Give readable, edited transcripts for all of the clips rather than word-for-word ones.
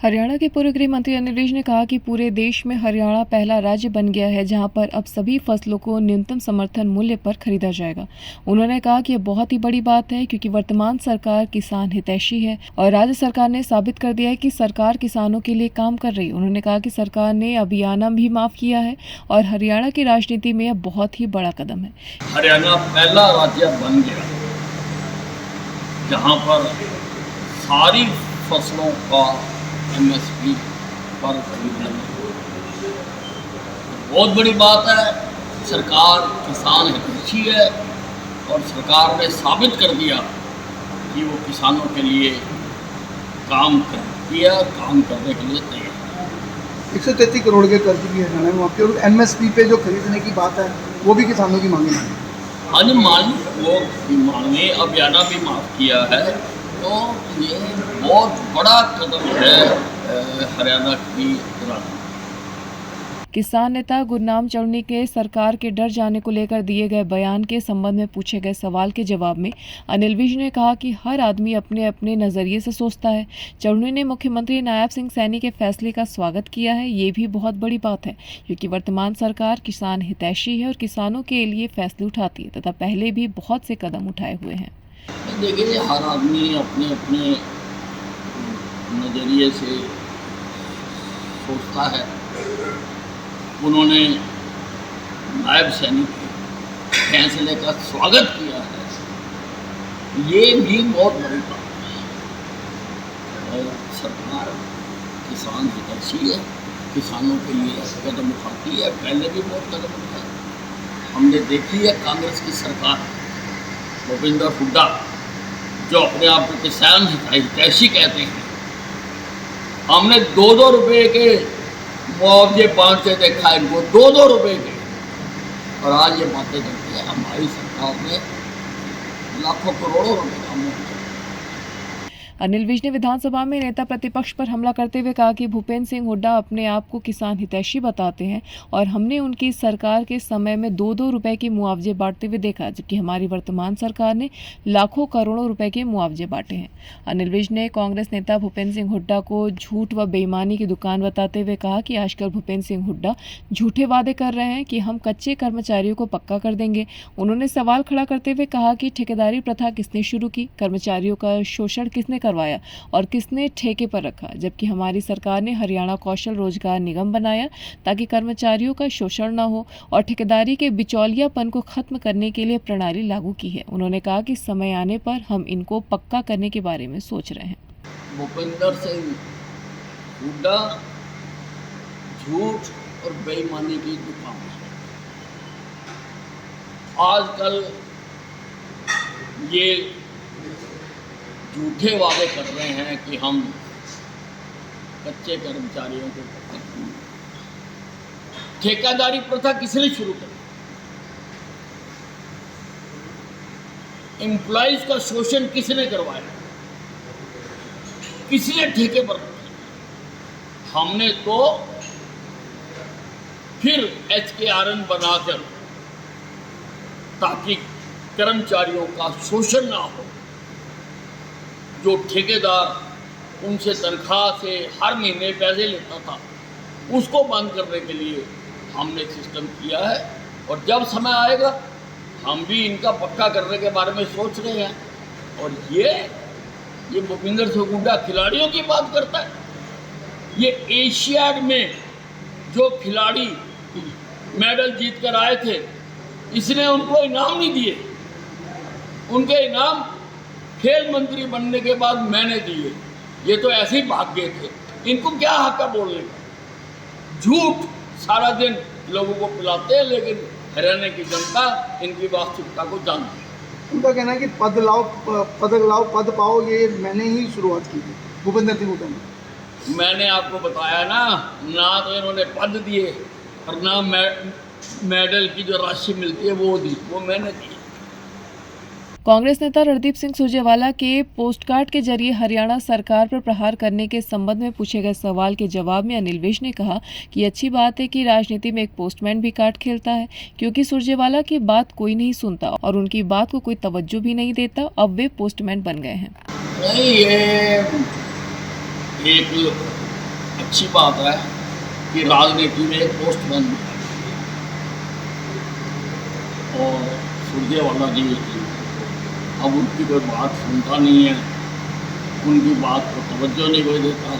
हरियाणा के पूर्व गृह मंत्री अनिल विज ने कहा कि पूरे देश में हरियाणा पहला राज्य बन गया है जहां पर अब सभी फसलों को न्यूनतम समर्थन मूल्य पर खरीदा जाएगा। उन्होंने कहा कि यह बहुत ही बड़ी बात है क्योंकि वर्तमान सरकार किसान हितैषी है और राज्य सरकार ने साबित कर दिया है कि सरकार किसानों के लिए काम कर रही है। उन्होंने कहा कि सरकार ने अभियान भी माफ किया है और हरियाणा की राजनीति में यह बहुत ही बड़ा कदम है। हरियाणा पहला राज्य बन गया जहां पर सारी फसलों का MSP पर खरीदना बहुत बड़ी बात है। सरकार किसान हितैषी है और सरकार ने साबित कर दिया कि वो किसानों के लिए काम करती है और काम करने के लिए तैयार है। 133 करोड़ के कर्ज भी हरियाणा में माफ किया और MSP पे जो खरीदने की बात है वो भी किसानों की मांगे हैं। हाँ जी, वो मांगे अभियान भी माफ किया है, तो ये बहुत बड़ा कदम है हरियाणा की राजनीति। किसान नेता गुरनाम चौधरी के सरकार के डर जाने को लेकर दिए गए बयान के संबंध में पूछे गए सवाल के जवाब में अनिल विज ने कहा कि हर आदमी अपने अपने नजरिए से सोचता है। चौधरी ने मुख्यमंत्री नायब सिंह सैनी के फैसले का स्वागत किया है। ये भी बहुत बड़ी बात है क्योंकि वर्तमान सरकार किसान हितैषी है और किसानों के लिए फैसले उठाती है तथा पहले भी बहुत से कदम उठाए हुए हैं। देखिए, हर आदमी अपने अपने नज़रिए से सोचता है। उन्होंने नायब सैनिक के फैसले का स्वागत किया है, ये भी बहुत बड़ी बात है। और सरकार किसान हितैषी है, किसानों के लिए कदम उठाती है, पहले भी बहुत कदम उठाए। हमने देखी है कांग्रेस की सरकार, भूपेंद्र हुड्डा जो अपने आप को किसान हितैषी कहते हैं, हमने 2-2 रुपए के मुआवजे बांटते देखा इनको, 2-2 रुपए के, और आज ये बातें करती है हमारी सरकार ने लाखों करोड़ों रुपए का मुआवजा। अनिल विज ने विधानसभा में नेता प्रतिपक्ष पर हमला करते हुए कहा कि भूपेंद्र सिंह हुड्डा अपने आप को किसान हितैषी बताते हैं और हमने उनकी सरकार के समय में 2-2 रुपए के मुआवजे बांटते हुए देखा, जबकि हमारी वर्तमान सरकार ने लाखों करोड़ों रुपए के मुआवजे बांटे हैं। अनिल विज ने कांग्रेस नेता भूपेंद्र सिंह हुड्डा को झूठ व बेईमानी की दुकान बताते हुए कहा कि आजकल भूपेंद्र सिंह हुड्डा झूठे वादे कर रहे हैं कि हम कच्चे कर्मचारियों को पक्का कर देंगे। उन्होंने सवाल खड़ा करते हुए कहा कि ठेकेदारी प्रथा किसने शुरू की, कर्मचारियों का शोषण किसने करवाया और किसने ठेके पर रखा, जबकि हमारी सरकार ने हरियाणा कौशल रोजगार निगम बनाया ताकि कर्मचारियों का शोषण न हो और ठेकेदारी के बिचौलियापन को खत्म करने के लिए प्रणाली लागू की है। उन्होंने कहा कि समय आने पर हम इनको पक्का करने के बारे में सोच रहे हैं। भूपेंद्र सिंह हुड्डा झूठ और बेईमानी की दुकान है। आजकल ये झूठे वादे कर रहे हैं कि हम कच्चे कर्मचारियों को पक्का करेंगे। ठेकेदारी प्रथा किसने शुरू करी? एम्प्लॉइज का शोषण किसने करवाया? किसने ठेके पर रखा? हमने तो फिर HKRN बनाकर ताकि कर्मचारियों का शोषण ना हो, जो ठेकेदार उनसे तनख्वाह से हर महीने पैसे लेता था उसको बंद करने के लिए हमने सिस्टम किया है। और जब समय आएगा हम भी इनका पक्का करने के बारे में सोच रहे हैं। और ये भूपेंद्र सिंह हुड्डा खिलाड़ियों की बात करता है। ये एशियाड में जो खिलाड़ी मेडल जीत कर आए थे, इसने उनको इनाम नहीं दिए। उनके इनाम खेल मंत्री बनने के बाद मैंने दिए। ये तो ऐसे ही भाग गए थे। इनको क्या हक है बोलने का? झूठ सारा दिन लोगों को पिलाते हैं, लेकिन हरियाणा की जनता इनकी वास्तविकता को जानती है। उनका कहना है कि पद लाओ पद पाओ, ये मैंने ही शुरुआत की थी भूपेंद्र सिंह हुड्डा ने। मैंने आपको बताया ना तो इन्होंने पद दिए और ना मेडल की जो राशि मिलती है वो दी, वो मैंने दी। कांग्रेस नेता रणदीप सिंह सुरजेवाला के पोस्टकार्ड के जरिए हरियाणा सरकार पर प्रहार करने के संबंध में पूछे गए सवाल के जवाब में अनिल विज ने कहा कि अच्छी बात है कि राजनीति में एक पोस्टमैन भी कार्ड खेलता है, क्योंकि सुरजेवाला की बात कोई नहीं सुनता और उनकी बात को कोई तवज्जो भी नहीं देता। अब वे पोस्टमैन बन गए हैं। नहीं, ये एक अच्छी बात है कि राजनीति में एक पोस्ट बन गया और सुरजेवाला जी अब उनकी कोई बात सुनता नहीं है, उनकी बात को तवज्जो नहीं कोई देता,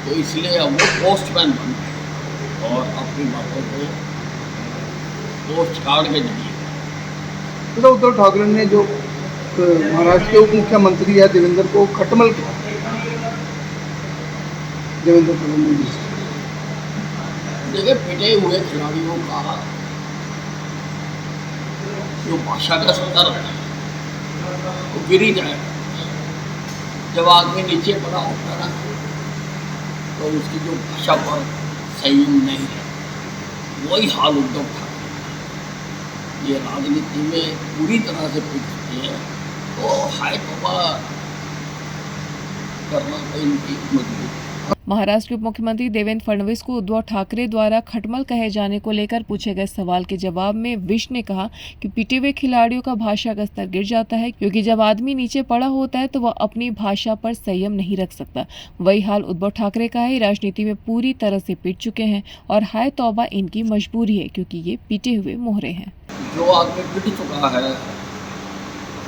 तो इसलिए अब वो पोस्टमैन बन गए और अपनी बातों को पोस्ट कार्ड के जरिए। तो उद्धव ठाकरे ने जो महाराष्ट्र के उप मुख्यमंत्री है देवेंद्र को खटमल किया, देवेंद्र फडणवीस। देखिए, पिटे हुए खिलाड़ियों का जो भाषा का स्तर है वो गिर ही जाएगा। जब आदमी नीचे पड़ा होता है ना, तो उसकी जो भाषा पर संयम नहीं है, वही हाल उद्धव ठाकरे। ये राजनीति में पूरी तरह से पिट चुकी है, तो हाय तौबा करना तो इनकी मजबूरी। महाराष्ट्र के उप मुख्यमंत्री देवेंद्र फडणवीस को उद्धव ठाकरे द्वारा खटमल कहे जाने को लेकर पूछे गए सवाल के जवाब में विश ने कहा कि पिटे हुए खिलाड़ियों का भाषा का स्तर गिर जाता है, क्योंकि जब आदमी नीचे पड़ा होता है तो वह अपनी भाषा पर संयम नहीं रख सकता। वही हाल उद्धव ठाकरे का है। राजनीति में पूरी तरह से पिट चुके हैं और हाय तौबा इनकी मजबूरी है, क्योंकि ये पिटे हुए मोहरे हैं। जो आदमी पिट चुका है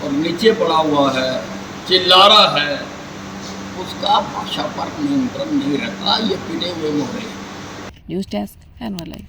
और नीचे पड़ा हुआ है, चिल्ला रहा है, उसका भाषा पर नियंत्रण नहीं रहता। ये पिटे हुए मोहरे। न्यूज़ डेस्क, एनवर लाइव।